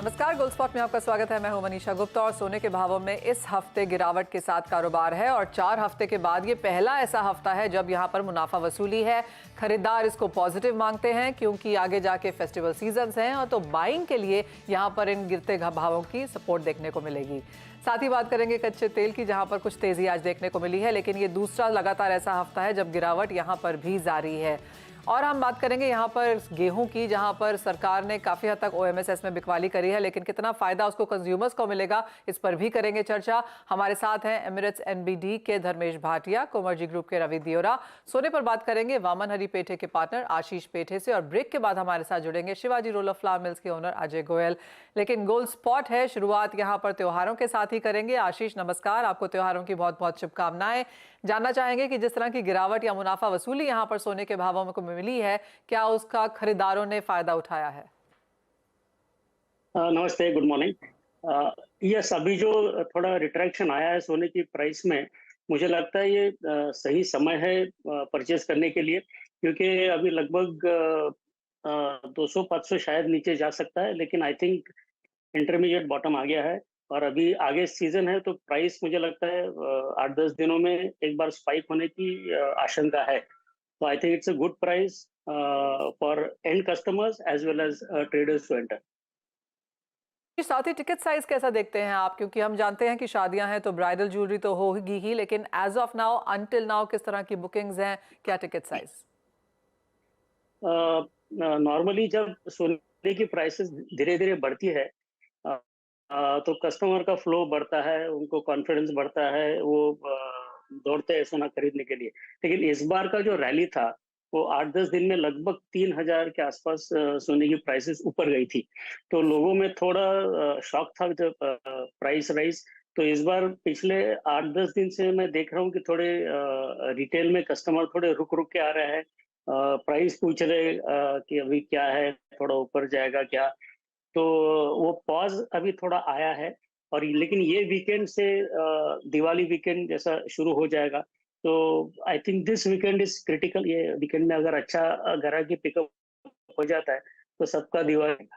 नमस्कार, gold spot में आपका स्वागत है। मैं हूं मनीषा गुप्ता और सोने के भावों में इस हफ्ते गिरावट के साथ कारोबार है और 4 हफ्ते के बाद ये पहला ऐसा हफ्ता है जब यहां पर मुनाफा वसूली है। खरीदार इसको पॉजिटिव मांगते हैं क्योंकि आगे जाके फेस्टिवल सीजन्स हैं और तो बाइंग के लिए यहां पर इन गिरते भावों की सपोर्ट देखने को मिलेगी। साथ ही बात करेंगे कच्चे तेल की, जहां पर कुछ तेजी आज देखने को मिली है, लेकिन ये दूसरा लगातार ऐसा हफ्ता है जब गिरावट यहां पर भी जारी है। और हम बात करेंगे यहाँ पर गेहूं की, जहाँ पर सरकार ने काफ़ी हद तक ओएमएसएस में बिकवाली करी है, लेकिन कितना फ़ायदा उसको कंज्यूमर्स को मिलेगा, इस पर भी करेंगे चर्चा। हमारे साथ हैं एमिरेट्स एनबीडी के धर्मेश भाटिया, कोमर्जी ग्रुप के रवि दियोरा। सोने पर बात करेंगे वामन हरी पेठे के पार्टनर आशीष पेठे से, और ब्रेक के बाद हमारे साथ जुड़ेंगे Shivaji roll of flour mills के ओनर अजय गोयल। लेकिन गोल्ड स्पॉट है, शुरुआत यहाँ पर त्योहारों के साथ ही करेंगे। आशीष नमस्कार, आपको त्योहारों की बहुत बहुत शुभकामनाएं। जानना चाहेंगे कि जिस तरह की गिरावट या मुनाफा वसूली यहाँ पर सोने के भावों में मिली है, क्या उसका खरीदारों ने फायदा उठाया है? नमस्ते, गुड मॉर्निंग। यस, अभी जो थोड़ा रिट्रैक्शन आया है सोने की प्राइस में, मुझे लगता है ये सही समय है परचेज करने के लिए, क्योंकि अभी लगभग 200-500 शायद नीचे जा सकता है, लेकिन आई थिंक इंटरमीडिएट बॉटम आ गया है और अभी आगे सीजन है, तो प्राइस मुझे लगता है 8-10 दिनों में एक बार स्पाइक होने की आशंका है। तो I think it's a good price for end customers as well as traders to enter. साथ ही टिकट साइज कैसा देखते हैं आप, क्योंकि हम जानते हैं कि शादियां हैं तो ब्राइडल ज्वेलरी तो होगी ही, लेकिन as of now, until now, किस तरह की बुकिंग्स हैं, क्या टिकट साइज? नॉर्मली जब सोने की प्राइसेस धीरे धीरे बढ़ती है, तो कस्टमर का फ्लो बढ़ता है, उनको कॉन्फिडेंस बढ़ता है, वो दौड़ते हैं सोना खरीदने के लिए। लेकिन इस बार का जो रैली था, वो 8-10 दिन में लगभग 3,000 के आसपास सोने की प्राइसेस ऊपर गई थी। तो लोगों में थोड़ा शॉक था जब प्राइस राइज। तो इस बार पिछले 8-10 दिन से मैं देख रहा हूँ कि थोड़े रिटेल में कस्टमर थोड़े रुक रुक के आ रहे हैं, प्राइस पूछ रहे कि अभी क्या है, थोड़ा ऊपर जाएगा क्या। तो वो पॉज अभी थोड़ा आया है, और लेकिन ये वीकेंड से दिवाली वीकेंड जैसा शुरू हो जाएगा। तो I think this weekend is critical. ये वीकेंड में अगर अच्छा ग्राहकी पिकअप हो जाता है तो सबका दिवाली।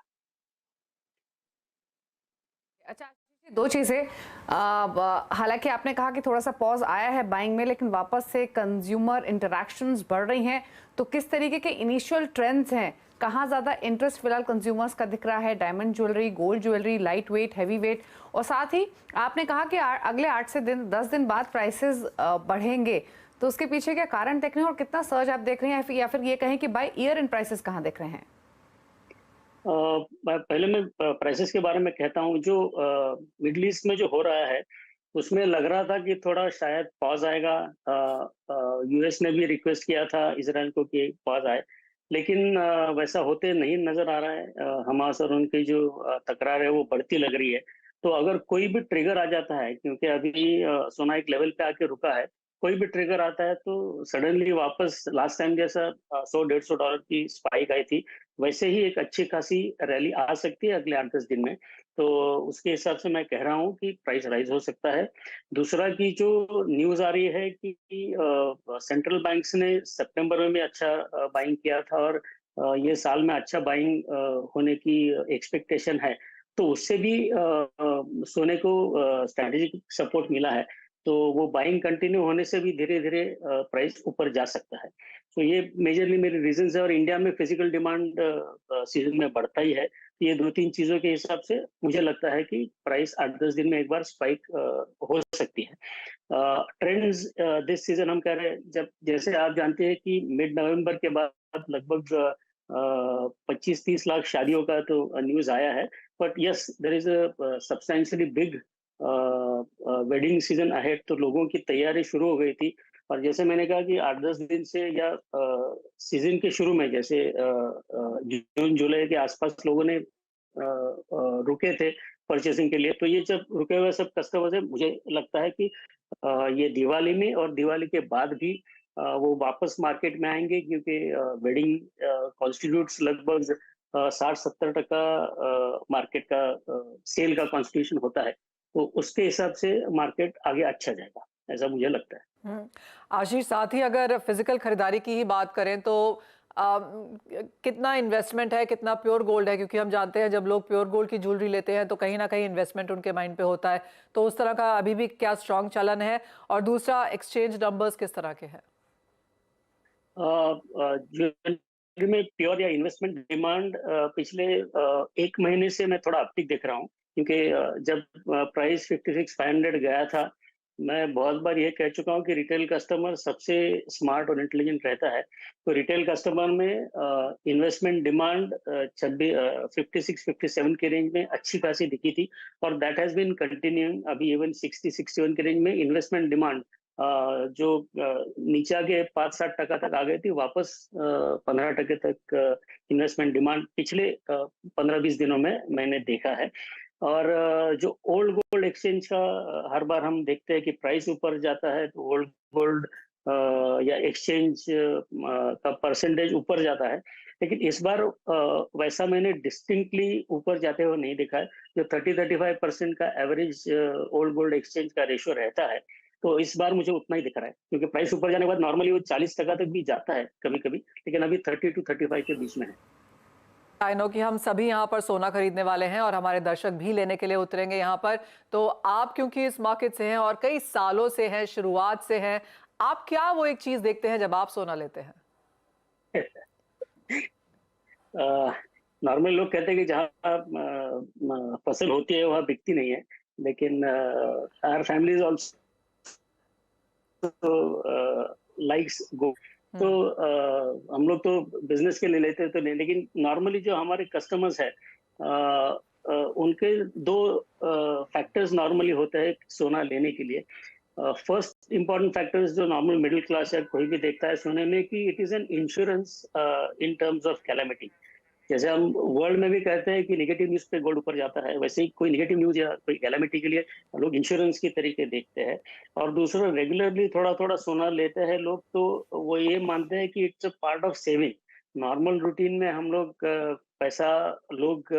अच्छा, दो चीजें। हालांकि आपने कहा कि थोड़ा सा पॉज आया है बाइंग में, लेकिन वापस से कंज्यूमर इंटरैक्शंस बढ़ रही हैं, तो किस तरीके के इनिशियल ट्रेंड्स हैं? कहाँ ज्यादा इंटरेस्ट फिलहाल कंज्यूमर्स का दिख रहा है? Diamond jewellery, gold jewellery, light weight, heavy weight? और साथ ही आपने कहा कि अगले 8 से 10 दिन बाद प्राइसेस बढ़ेंगे, तो उसके पीछे क्या कारण देख रहे हैं और कितना सर्ज आप देख रहे हैं, या फिर ये कहें कि बाय ईयर इन प्राइसेस कहाँ देख रहे हैं? पहले मैं प्राइसेस के बारे में कहता हूँ। जो मिडिल ईस्ट में जो हो रहा है, उसमें लग रहा था कि थोड़ा शायद पॉज आएगा। यूएस ने भी रिक्वेस्ट किया था इसराइल को कि पॉज आए, लेकिन वैसा होते नहीं नजर आ रहा है। हमास और उनकी जो तकरार है वो बढ़ती लग रही है। तो अगर कोई भी ट्रिगर आ जाता है, क्योंकि अभी सोना एक लेवल पे आके रुका है, कोई भी ट्रिगर आता है तो सडनली वापस लास्ट टाइम जैसा 100-150 डॉलर की स्पाइक आई थी, वैसे ही एक अच्छी खासी रैली आ सकती है अगले 8-10 दिन में। तो उसके हिसाब से मैं कह रहा हूँ कि प्राइस राइज हो सकता है। दूसरा की जो न्यूज आ रही है कि सेंट्रल बैंक्स ने सितंबर में भी अच्छा बाइंग किया था, और ये साल में अच्छा बाइंग होने की एक्सपेक्टेशन है। तो उससे भी सोने को स्ट्रैटेजिक सपोर्ट मिला है। तो वो बाइंग कंटिन्यू होने से भी धीरे धीरे प्राइस ऊपर जा सकता है। तो ये मेजरली मेरे रीजंस है, और इंडिया में फिजिकल डिमांड सीजन में बढ़ता ही है। तो ये 2-3 चीजों के हिसाब से मुझे लगता है कि प्राइस 8-10 दिन में एक बार स्पाइक हो सकती है। ट्रेंड्स दिस सीजन हम कह रहे हैं, जब जैसे आप जानते हैं कि मिड नवंबर के बाद लगभग 25-30 लाख शादियों का तो न्यूज आया है। But yes, there is a substantially big wedding season ahead. तो लोगों की तैयारी शुरू हो गई थी, और जैसे मैंने कहा कि 8-10 दिन से या सीजन के शुरू में, जैसे जून जुलाई के आसपास लोगों ने रुके थे परचेसिंग के लिए। तो ये जब रुके हुए सब कस्टमर्स है, मुझे लगता है कि ये दिवाली में और दिवाली के बाद भी वो वापस मार्केट में आएंगे, क्योंकि वेडिंग कॉन्स्टिट्यूट्स लगभग 60-70% मार्केट का सेल का कॉन्स्टिट्यूशन होता है। तो उसके हिसाब से मार्केट आगे अच्छा जाएगा, ऐसा मुझे लगता है। आशीष, साथ ही अगर फिजिकल खरीदारी की ही बात करें तो कितना इन्वेस्टमेंट है, कितना प्योर गोल्ड है? क्योंकि हम जानते हैं जब लोग प्योर गोल्ड की ज्वेलरी लेते हैं तो कहीं ना कहीं इन्वेस्टमेंट उनके माइंड पे होता है, तो उस तरह का अभी भी क्या स्ट्रॉन्ग चलन है? और दूसरा, एक्सचेंज नंबर्स किस तरह के हैं? ज्वेलरी में प्योर या इन्वेस्टमेंट डिमांड पिछले 1 महीने से मैं थोड़ा अपटिक देख रहा हूँ, क्योंकि जब प्राइस 56,500 गया था, मैं बहुत बार ये कह चुका हूँ कि रिटेल कस्टमर सबसे स्मार्ट और इंटेलिजेंट रहता है। तो रिटेल कस्टमर में इन्वेस्टमेंट डिमांड 56-57 के रेंज में अच्छी खासी दिखी थी, और दैट हैज बीन कंटिन्यूइंग। अभी इवन 60-61 के रेंज में इन्वेस्टमेंट डिमांड जो नीचे आके 5-7% तक आ गई थी, वापस 15% तक इन्वेस्टमेंट डिमांड पिछले 15-20 दिनों में मैंने देखा है। और जो ओल्ड गोल्ड एक्सचेंज का हर बार हम देखते हैं कि प्राइस ऊपर जाता है तो ओल्ड गोल्ड या एक्सचेंज का परसेंटेज ऊपर जाता है, लेकिन इस बार वैसा मैंने डिस्टिंक्टली ऊपर जाते हुए नहीं देखा है। जो 30-35% का एवरेज ओल्ड गोल्ड एक्सचेंज का रेशियो रहता है, तो इस बार मुझे उतना ही दिख रहा है, क्योंकि प्राइस ऊपर जाने के बाद नॉर्मली वो 40% तक भी जाता है कभी कभी, लेकिन अभी 30-35 के बीच में है। आई नो कि हम सभी यहाँ पर सोना खरीदने वाले हैं और हमारे दर्शक भी लेने के लिए उतरेंगे यहाँ पर, तो आप क्योंकि इस मार्केट से हैं और कई सालों से हैं, शुरुआत से हैं, आप क्या वो एक चीज देखते हैं जब आप सोना लेते हैं? नॉर्मल लोग कहते हैं कि जहाँ फसल होती है वहाँ बिकती नहीं है, लेकिन our family is also likes go. तो हम लोग तो बिजनेस के लिए लेते तो नहीं, लेकिन नॉर्मली जो हमारे कस्टमर्स है उनके दो फैक्टर्स नॉर्मली होते हैं सोना लेने के लिए। फर्स्ट इंपॉर्टेंट फैक्टर्स जो नॉर्मल मिडिल क्लास या कोई भी देखता है सोने में, कि it is an insurance in terms of calamity. जैसे हम वर्ल्ड में भी कहते हैं कि नेगेटिव न्यूज पे गोल्ड ऊपर जाता है, वैसे ही कोई नेगेटिव न्यूज या कोई कैलेमिटी के लिए लोग इंश्योरेंस की तरीके देखते हैं। और दूसरा, रेगुलरली थोड़ा थोड़ा सोना लेते हैं लोग, तो वो ये मानते हैं कि it's a part of saving. Normal routine में हम लोग पैसा, लोग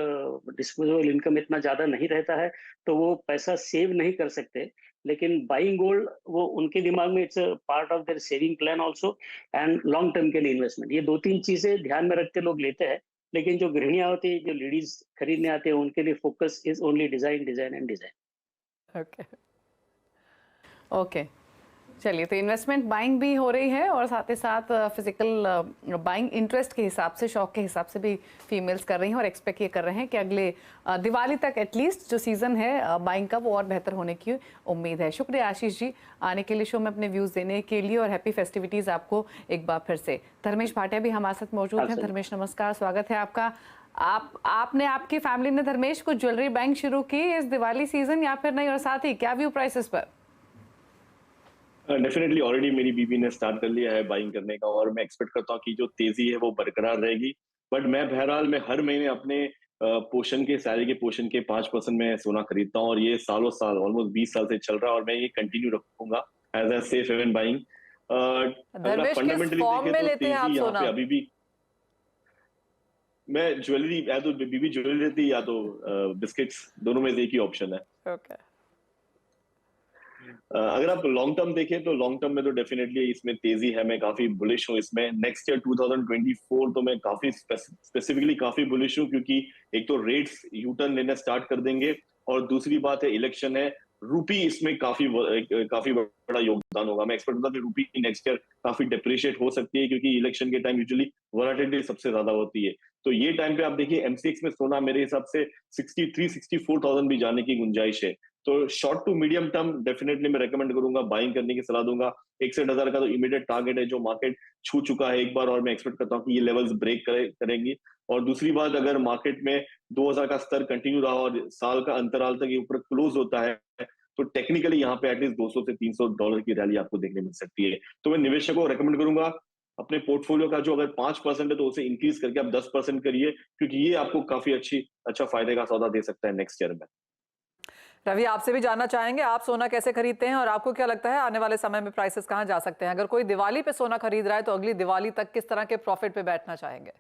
डिस्पोजेबल इनकम इतना ज्यादा नहीं रहता है, तो वो पैसा सेव नहीं कर सकते, लेकिन बाइंग गोल्ड वो उनके दिमाग में it's a part of their saving plan also, and long term के लिए इन्वेस्टमेंट। ये 2-3 चीजें ध्यान में रखते लोग लेते हैं। लेकिन जो गृहिणियां होती है, जो लेडीज खरीदने आते हैं, उनके लिए focus is only design, design and design. Okay okay, चलिए, तो इन्वेस्टमेंट बाइंग भी हो रही है और साथ ही साथ फिजिकल बाइंग इंटरेस्ट के हिसाब से, शौक के हिसाब से भी फीमेल्स कर रही हैं और एक्सपेक्ट ये कर रहे हैं कि अगले दिवाली तक एटलीस्ट जो सीज़न है बाइंग का वो और बेहतर होने की उम्मीद है। शुक्रिया आशीष जी आने के लिए शो में, अपने व्यूज़ देने के लिए, और हैप्पी फेस्टिविटीज़ आपको एक बार फिर से। धर्मेश भाटिया भी हमारे साथ मौजूद हैं। धर्मेश नमस्कार, स्वागत है आपका। आपने, आपकी फैमिली ने धर्मेश को ज्वेलरी बाइंग शुरू की इस दिवाली सीजन या फिर नहीं, और साथ ही क्या व्यू प्राइसेस पर? डेफिनेटली ऑलरेडी मेरी बीबी ने स्टार्ट कर लिया है बाइंग करने का, और मैं एक्सपेक्ट करता हूँ कि जो तेजी है वो बरकरार रहेगी। बट मैं बहरहाल मैं हर महीने अपने पोर्शन के, सैलरी के पोर्शन के 5% में सोना खरीदता हूँ, और ये सालों साल, ऑलमोस्ट 20 साल से चल रहा है, और मैं ये कंटिन्यू रखूंगा as a safe haven buying. अगर आप फंडामेंटली देखें तो तेजी यहाँ पे अभी भी, मैं ज्वेलरी, या तो बीबी ज्वेलरी लेती है या तो बिस्किट्स, दोनों में से एक ही ऑप्शन है। ओके अगर आप लॉन्ग टर्म देखें तो लॉन्ग टर्म में तो डेफिनेटली इसमें तेजी है, मैं काफी बुलिश हूँ इसमें। नेक्स्ट ईयर 2024 तो मैं काफी स्पेसिफिकली काफी बुलिश हूँ, क्योंकि एक तो रेट्स यू टर्न लेना स्टार्ट कर देंगे, और दूसरी बात है इलेक्शन है, रूपी इसमें काफी बड़ा योगदान होगा। मैं एक्सपेक्ट करता हूँ कि रूपी नेक्स्ट ईयर काफी डिप्रिशिएट हो सकती है, क्योंकि इलेक्शन के टाइम यूजुअली वोलेटिलिटी सबसे ज्यादा होती है। तो ये टाइम पे आप देखिए एमसीएक्स में सोना मेरे हिसाब से 63-64,000 भी जाने की गुंजाइश है। तो short to medium term definitely मैं रेकमेंड करूंगा, बाइंग करने की सलाह दूंगा। 61,000 का तो इमीडिएट टारगेट है जो मार्केट छू चुका है एक बार, और मैं एक्सपेक्ट करता हूँ कि ये लेवल्स ब्रेक करेंगी। और दूसरी बात, अगर मार्केट में 2,000 का स्तर कंटिन्यू रहा और साल का अंतराल तक ये ऊपर क्लोज होता है, तो टेक्निकली यहाँ पे एटलीस्ट $200 से $300 की रैली आपको देखने मिल सकती है। तो मैं निवेशकों को रेकमेंड करूंगा अपने पोर्टफोलियो का जो अगर 5% है तो उसे इंक्रीज करके आप 10% करिए, क्योंकि ये आपको काफी अच्छा फायदे का सौदा दे सकता है नेक्स्ट ईयर में। रवि, आपसे भी जानना चाहेंगे, आप सोना कैसे खरीदते हैं और आपको क्या लगता है आने वाले समय में प्राइसेस कहां जा सकते हैं? अगर कोई दिवाली पे सोना खरीद रहा है तो अगली दिवाली तक किस तरह के प्रॉफिट पे बैठना चाहेंगे?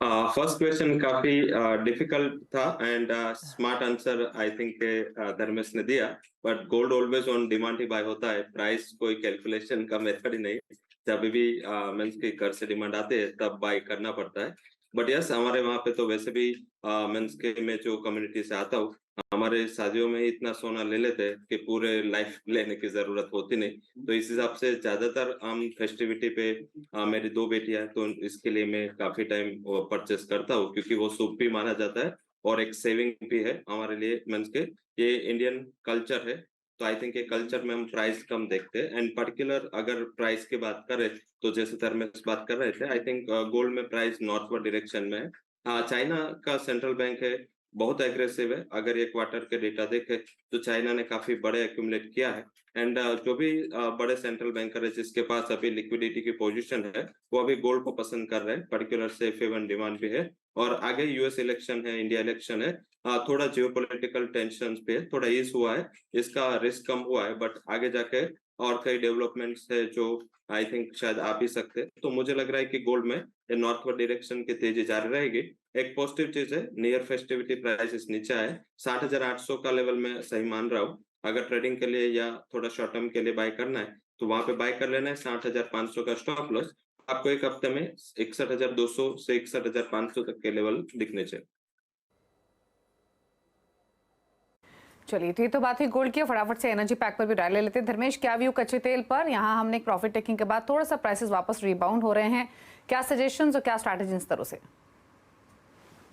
फर्स्ट क्वेश्चन काफी डिफिकल्ट था, and smart answer I think Dharmesh ने दिया। But gold always on demand ही बाय होता है, प्राइस कोई कैलकुलेशन का मेथड ही नहीं। जब भी मीन्स के घर से डिमांड आते हैं तब बाय करना पड़ता है। बट यस, हमारे वहाँ पे तो वैसे भी मीन्स के मैं जो कम्युनिटी से आता हूँ, हमारे शादियों में इतना सोना ले लेते हैं कि पूरे लाइफ लेने की जरूरत होती नहीं। तो इस हिसाब से ज्यादातर हम फेस्टिविटी पे मेरी 2 बेटियां हैं, तो इसके लिए मैं काफी टाइम परचेस करता हूँ, क्योंकि वो शुभ भी माना जाता है और एक सेविंग भी है हमारे लिए। मीन्स के ये इंडियन कल्चर है, तो आई थिंक ये कल्चर में हम प्राइस कम देखते हैं। एंड पर्टिकुलर अगर प्राइस की बात करें तो जैसे धर्मेश बात कर रहे थे, आई थिंक गोल्ड में प्राइस नॉर्थवर्ड डायरेक्शन में है। हाँ, चाइना का सेंट्रल बैंक है, बहुत एग्रेसिव है। अगर ये क्वार्टर के डेटा देखे तो चाइना ने काफी बड़े एक्यूमुलेट किया है। एंड जो भी बड़े सेंट्रल बैंकर है जिसके पास अभी लिक्विडिटी की पोजीशन है, वो अभी गोल्ड को पसंद कर रहे हैं। पर्टिकुलर से फेवर डिमांड भी है, और आगे यूएस इलेक्शन है, इंडिया इलेक्शन है, थोड़ा जियोपॉलिटिकल टेंशन पे थोड़ा ईज हुआ है, इसका रिस्क कम हुआ है। बट आगे जाके और कई डेवलपमेंट्स है जो आई थिंक शायद आ भी सकते। तो मुझे लग रहा है कि गोल्ड में नॉर्थवर्ड डायरेक्शन की तेजी जारी रहेगी। एक पॉजिटिव चीज है, नियर फेस्टिविटी प्राइसेस नीचे आए, 60,800 का लेवल में सही मान रहा हूँ। अगर ट्रेडिंग के लिए या थोड़ा शॉर्ट टर्म के लिए बाय करना है तो वहां पे बाय कर लेना है। 60,500 का स्टॉप लॉस आपको एक हफ्ते में 61,200 से 61,500 तक के लेवल दिखने चाहिए। चलिए, तो ये तो बात हुई गोल्ड की। फटाफट से एनर्जी पैक पर भी राय ले लेते हैं। धर्मेश, क्या व्यू कच्चे तेल पर? यहाँ हमने एक प्रॉफिट टेकिंग के बाद थोड़ा सा प्राइसेस वापस रिबाउंड हो रहे हैं, क्या सजेशंस और क्या स्ट्रैटेजी इस तरह से?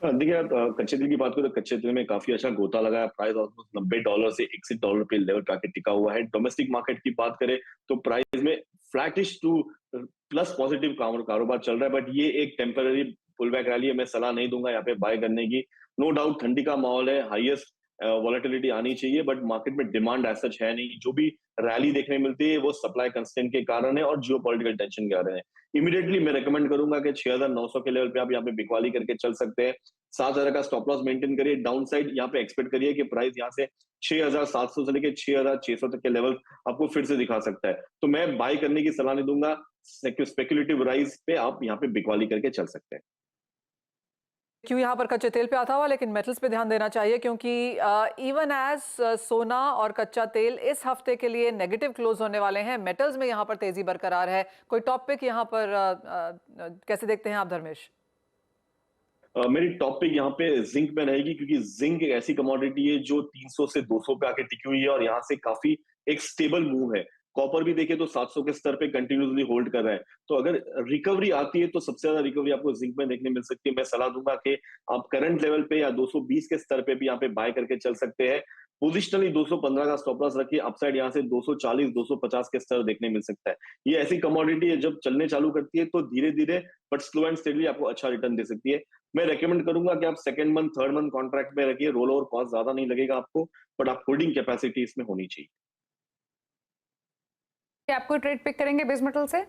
देखिए, कच्चे तेल की बात करें तो कच्चे तेल में काफी अच्छा गोता लगा है। प्राइस ऑलमोस्ट $90 से $61 पे लेवल पे आके टिका हुआ है। डोमेस्टिक मार्केट की बात करें तो प्राइस में फ्लैटिश टू प्लस पॉजिटिव कारोबार चल रहा है, बट ये एक टेम्पररी पुल बैक रैली है। मैं सलाह नहीं दूंगा यहाँ पे बाय करने की। नो डाउट ठंडी का माहौल है, हाईएस्ट वॉलेटिलिटी आनी चाहिए, बट मार्केट में डिमांड एज सच है नहीं। जो भी रैली देखने मिलती है वो सप्लाई कंस्ट्रेंट के कारण है और जियोपॉलिटिकल टेंशन के कारण है। इमीडिएटली मैं रेकमेंड करूंगा कि 6,900 के लेवल पे आप यहाँ पे बिकवाली करके चल सकते हैं। 7,000 का स्टॉप लॉस मेंटेन करिए। डाउन साइड यहाँ पे एक्सपेक्ट करिए कि प्राइस यहाँ से 6,700 से लेकर 6,600 तक के लेवल आपको फिर से दिखा सकता है। तो मैं बाय करने की सलाह नहीं दूंगा। स्पेकुलेटिव राइज पे आप यहाँ पे बिकवाली करके चल सकते हैं। क्यों यहाँ पर कच्चे तेल पे आता हुआ, लेकिन मेटल्स पे ध्यान देना चाहिए, क्योंकि इवन एज सोना और कच्चा तेल इस हफ्ते के लिए नेगेटिव क्लोज होने वाले हैं। मेटल्स में यहाँ पर तेजी बरकरार है। कोई टॉप पिक यहाँ पर कैसे देखते हैं आप धर्मेश? मेरी टॉप पिक यहाँ पे जिंक में रहेगी, क्योंकि जिंक एक ऐसी कमोडिटी है जो 300 से 200 पे आके टिकी हुई है और यहाँ से काफी एक स्टेबल मूव है। कॉपर भी देखे तो 700 के स्तर पे कंटिन्यूसली होल्ड कर रहा है। तो अगर रिकवरी आती है तो सबसे ज्यादा रिकवरी आपको जिंक में देखने मिल सकती है। मैं सलाह दूंगा कि आप करंट लेवल पे या 220 के स्तर पे भी यहाँ पे बाय करके चल सकते हैं। पोजिशनली 215 का स्टॉप लॉस रखिए। अपसाइड यहाँ से 240 250 के स्तर देखने मिल सकता है। ये ऐसी कमोडिटी है जब चलने चालू करती है तो धीरे धीरे बट स्लो एंड स्टेडली आपको अच्छा रिटर्न दे सकती है। मैं रेकमेंड करूंगा कि आप second month third month contract में रखिए। रोल ओवर कॉस्ट ज्यादा नहीं लगेगा आपको, बट आप होल्डिंग कैपेसिटी इसमें होनी चाहिए। आपको ट्रेड पिक करेंगे बेस मेटल से?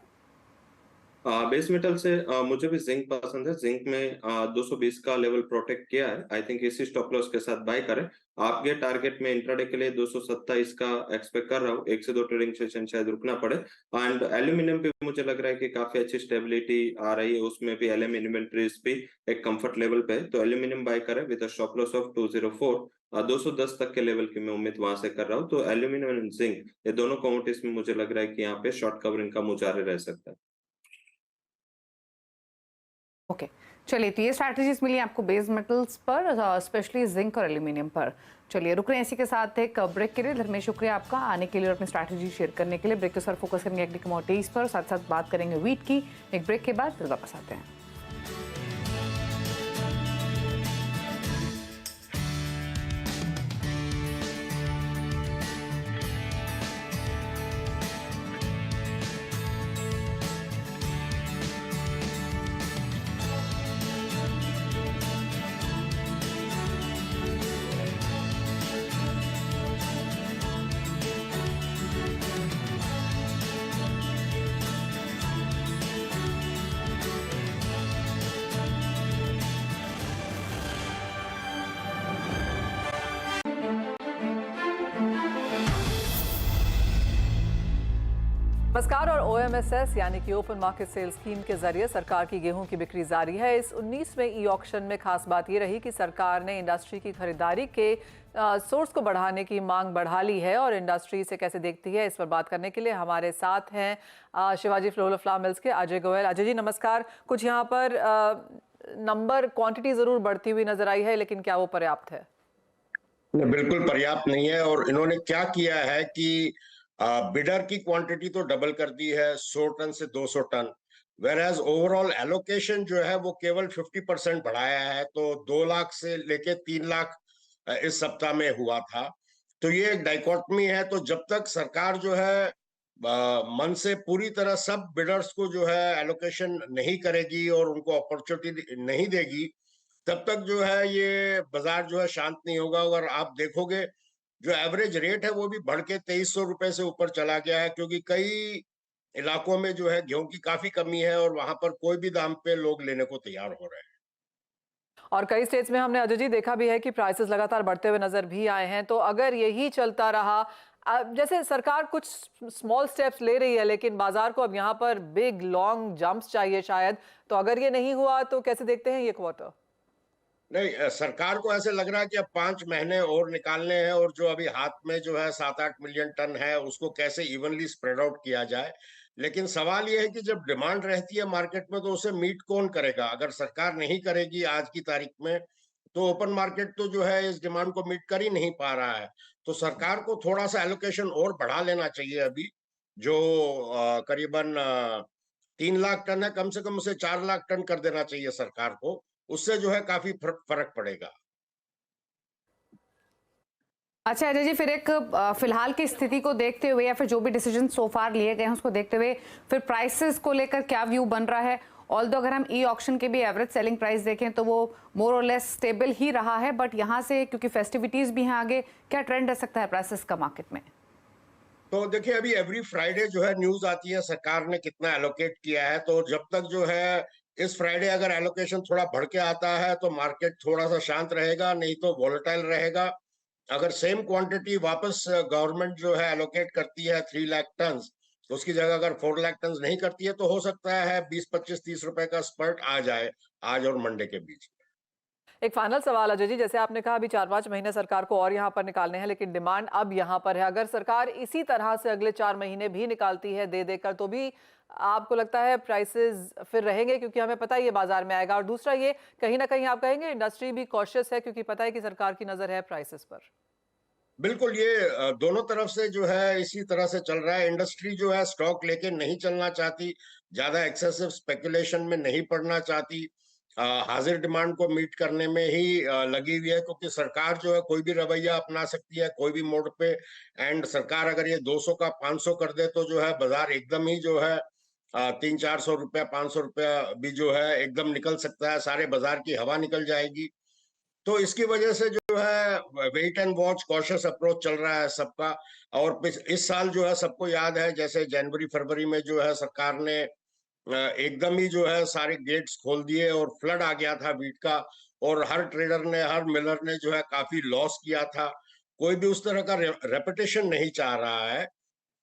बेस मेटल से मुझे भी जिंक पसंद है। जिंक में 220 का लेवल प्रोटेक्ट किया है। आई थिंक इसी स्टॉप लॉस के साथ बाय करें। आपके टारगेट में इंट्राडे के लिए 227 का एक्सपेक्ट कर रहा हूँ। 1 से 2 ट्रेडिंग सेशन शायद रुकना पड़े। एंड एल्यूमिनियम पे मुझे लग रहा है कि काफी अच्छी स्टेबिलिटी आ रही है। उसमें भी एल्यूमिनियम इन्वेंटरीज भी एक कंफर्ट लेवल पे है, तो एल्यूमिनियम बाय करें with a stop loss of 204। 210 तक के लेवल की मैं उम्मीद वहां से कर रहा हूँ। तो एल्यूमिनियम एंड जिंक, ये दोनों कमोडिटीज में मुझे लग रहा है कि यहाँ पे शॉर्ट कवरिंग का मुँह जारी रह सकता है। ओके, चलिए, तो ये स्ट्रैटेजीज मिली आपको बेस मेटल्स पर, स्पेशली जिंक और एल्यूमिनियम पर। चलिए, रुक रहे हैं इसी के साथ एक ब्रेक के लिए। धर्मेश, शुक्रिया आपका आने के लिए और अपनी स्ट्रैटेजी शेयर करने के लिए। ब्रेक के साथ फोकस करेंगे एग्री कमोडिटीज पर, साथ साथ बात करेंगे व्हीट की। एक ब्रेक के बाद फिर वापस आते हैं। नमस्कार। और OMSS यानी कि ओपन मार्केट सेल स्कीम के जरिए सरकार की गेहूं की बिक्री जारी है। इस 19वें ई ऑक्शन में खास बात ये रही कि सरकार ने इंडस्ट्री की खरीदारी के सोर्स को बढ़ाने की मांग बढ़ा ली है और इंडस्ट्री इसे कैसे देखती है, इस पर बात करने के लिए हमारे साथ हैं शिवाजी फ्लोरोफ्लावर मिल्स के अजय गोयल। अजय जी नमस्कार। कुछ यहाँ पर नंबर क्वांटिटी जरूर बढ़ती हुई नजर आई है, लेकिन क्या वो पर्याप्त है? बिल्कुल पर्याप्त नहीं है। और इन्होंने क्या किया है कि बिडर की क्वांटिटी तो डबल कर दी है 100 टन से 200 ton, whereas overall allocation जो है वो केवल 50% बढ़ाया है। तो 2 लाख से लेके 3 लाख इस सप्ताह में हुआ था। तो ये एक डाइकोटमी है। तो जब तक सरकार जो है मन से पूरी तरह सब बिडर्स को जो है एलोकेशन नहीं करेगी और उनको अपॉर्चुनिटी नहीं देगी, तब तक जो है ये बाजार जो है शांत नहीं होगा। और आप देखोगे जो एवरेज रेट है वो भी बढ़ के 2300 रुपए से ऊपर चला गया है, क्योंकि कई इलाकों में जो है गेहूं की काफी कमी है और वहां पर कोई भी दाम पे लोग लेने को तैयार हो रहे हैं। और कई स्टेट्स में हमने अजय जी देखा भी है कि प्राइसेस लगातार बढ़ते हुए नजर भी आए हैं। तो अगर यही चलता रहा, जैसे सरकार कुछ स्मॉल स्टेप्स ले रही है, लेकिन बाजार को अब यहाँ पर बिग लॉन्ग जंप्स चाहिए शायद, तो अगर ये नहीं हुआ तो कैसे देखते हैं ये क्वार्टर? नहीं, सरकार को ऐसे लग रहा है कि अब 5 महीने और निकालने हैं और जो अभी हाथ में जो है 7-8 मिलियन टन है उसको कैसे इवनली स्प्रेड आउट किया जाए। लेकिन सवाल यह है कि जब डिमांड रहती है मार्केट में तो उसे मीट कौन करेगा? अगर सरकार नहीं करेगी आज की तारीख में, तो ओपन मार्केट तो जो है इस डिमांड को मीट कर ही नहीं पा रहा है। तो सरकार को थोड़ा सा एलोकेशन और बढ़ा लेना चाहिए। अभी जो करीबन 3 लाख टन है, कम से कम उसे 4 लाख टन कर देना चाहिए सरकार को। उससे जो है काफी फर्क पड़ेगा। अच्छा अजय जी, फिर एक फिलहाल की स्थिति को देखते हुए या फिर जो भी डिसीजन सो फार लिए गए हैं उसको देखते हुए फिर प्राइसेस को लेकर क्या व्यू बन रहा है? ऑल्दो अगर हम ई ऑक्शन के भी एवरेज सेलिंग प्राइस देखें तो वो मोर और लेस स्टेबल ही रहा है, बट यहाँ से क्योंकि फेस्टिविटीज भी हैं आगे, क्या ट्रेंड रह सकता है प्राइसेस का मार्केट में? तो देखिए, अभी एवरी फ्राइडे जो है न्यूज आती है सरकार ने कितना एलोकेट किया है। तो जब तक जो है इस फ्राइडे अगर एलोकेशन थोड़ा बढ़ के आता है तो मार्केट थोड़ा सा शांत रहेगा, नहीं तो वॉलेटाइल रहेगा। अगर सेम क्वांटिटी वापस गवर्नमेंट जो है एलोकेट करती है 3 लाख टन, तो उसकी जगह अगर 4 लाख टन नहीं करती है तो हो सकता है 20-25-30 रुपए का स्पर्ट आ जाए आज और मंडे के बीच। एक फाइनल सवाल अजय जी, जैसे आपने कहा अभी 4-5 महीने सरकार को और यहाँ पर निकालने हैं, लेकिन डिमांड अब यहाँ पर है। अगर सरकार इसी तरह से अगले 4 महीने भी निकालती है दे देकर, तो भी आपको लगता है प्राइसेस फिर रहेंगे? क्योंकि हमें पता है ये बाजार में आएगा। और दूसरा ये कहीं ना कहीं आप कहेंगे इंडस्ट्री भी कॉशियस है, क्योंकि पता है कि सरकार की नजर है प्राइसेस पर। बिल्कुल, ये दोनों तरफ से जो है इसी तरह से चल रहा है। इंडस्ट्री जो है स्टॉक लेके नहीं चलना चाहती, ज्यादा एक्सेसिव स्पेकुलेशन में नहीं पड़ना चाहती, हाजिर डिमांड को मीट करने में ही लगी हुई है। क्योंकि सरकार जो है कोई भी रवैया अपना सकती है कोई भी मोड पे। एंड सरकार अगर ये 200 का 500 कर दे तो जो है बाजार एकदम ही जो है 300-400 रुपया 500 रुपया भी जो है एकदम निकल सकता है, सारे बाजार की हवा निकल जाएगी। तो इसकी वजह से जो है wait and watch cautious approach चल रहा है सबका। और इस साल जो है सबको याद है जैसे जनवरी फरवरी में जो है सरकार ने एकदम ही जो है सारे गेट्स खोल दिए और फ्लड आ गया था वीट का, और हर ट्रेडर ने हर मिलर ने जो है काफी लॉस किया था। कोई भी उस तरह का रेपिटेशन नहीं चाह रहा है,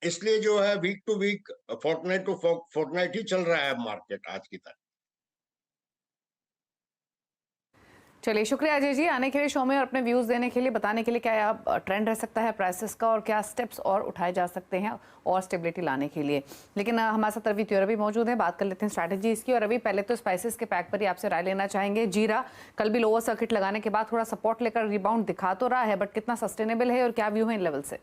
इसलिए जो है week to week, fortnight to fortnight ही चल रहा है मार्केट आज की तारीख। चलिए, शुक्रिया अजय जी आने के लिए शो में और अपने व्यूज देने के लिए, बताने के लिए क्या ट्रेंड रह सकता है प्राइसेस का और क्या स्टेप्स और उठाए जा सकते हैं और स्टेबिलिटी लाने के लिए। लेकिन हमारे साथ रवि त्योरा भी मौजूद है, बात कर लेते हैं स्ट्रैटेजी इसकी। और रवि, पहले तो स्पाइसेस के पैक पर ही आपसे राय लेना चाहेंगे। जीरा कल भी लोअर सर्किट लगाने के बाद थोड़ा सपोर्ट लेकर रिबाउंड दिखा तो रहा है, बट कितना सस्टेनेबल है और क्या व्यू है इन लेवल से?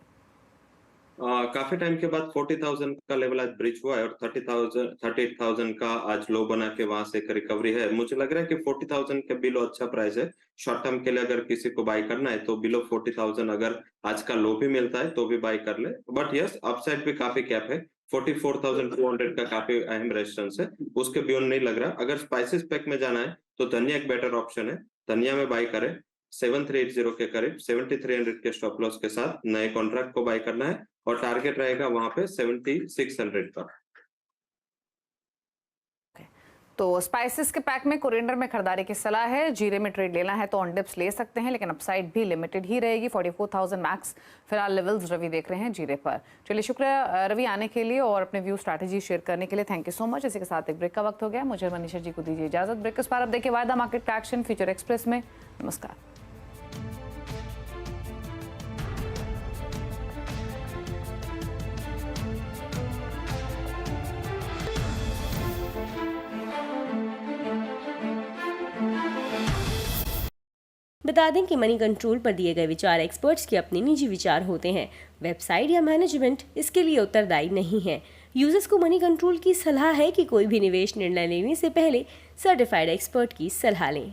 काफी टाइम के बाद 40,000 का लेवल आज ब्रिज हुआ है और 38,000 का आज लो बना के वहां से एक रिकवरी है। मुझे लग रहा है कि 40,000 के बिलो अच्छा प्राइस है। शॉर्ट टर्म के लिए अगर किसी को बाय करना है तो बिलो 40,000 अगर आज का लो भी मिलता है तो भी बाय कर ले। बट यस, अपसाइड भी काफी कैप है। 44,200 का काफी अहम रेजिस्टेंस है, उसके बियॉन्ड नहीं लग रहा। अगर स्पाइसेस पैक में जाना है तो धनिया एक बेटर ऑप्शन है, धनिया में बाय करें। 7380 के करीब 7300 के स्टॉप लॉस के साथ नए कॉन्ट्रैक्ट को बाय करना है और टारगेट रहेगा वहां पे 7600 का। तो स्पाइसेस के पैक में कोरिएंडर में खरीदारी की सलाह है। जीरे में ट्रेड लेना है तो ऑन डिप्स ले सकते हैं, लेकिन अपसाइड भी लिमिटेड ही रहेगी। 44,000 मैक्स फिलहाल लेवल्स रवि देख रहे हैं जीरे पर। चलिए, शुक्रिया रवि आने के लिए और अपने व्यू स्ट्रैटेजी शेयर करने के लिए। Thank you so much. इसी के साथ एक ब्रेक का वक्त हो गया। मुझे मनीषा जी को दीजिए इजाजत। ब्रेक के बाद अब देखिए वायदा मार्केट का एक्शन फ्यूचर एक्सप्रेस में। नमस्कार। बता दें कि मनी कंट्रोल पर दिए गए विचार एक्सपर्ट्स के अपने निजी विचार होते हैं। वेबसाइट या मैनेजमेंट इसके लिए उत्तरदायी नहीं है। यूजर्स को मनी कंट्रोल की सलाह है कि कोई भी निवेश निर्णय लेने से पहले सर्टिफाइड एक्सपर्ट की सलाह लें।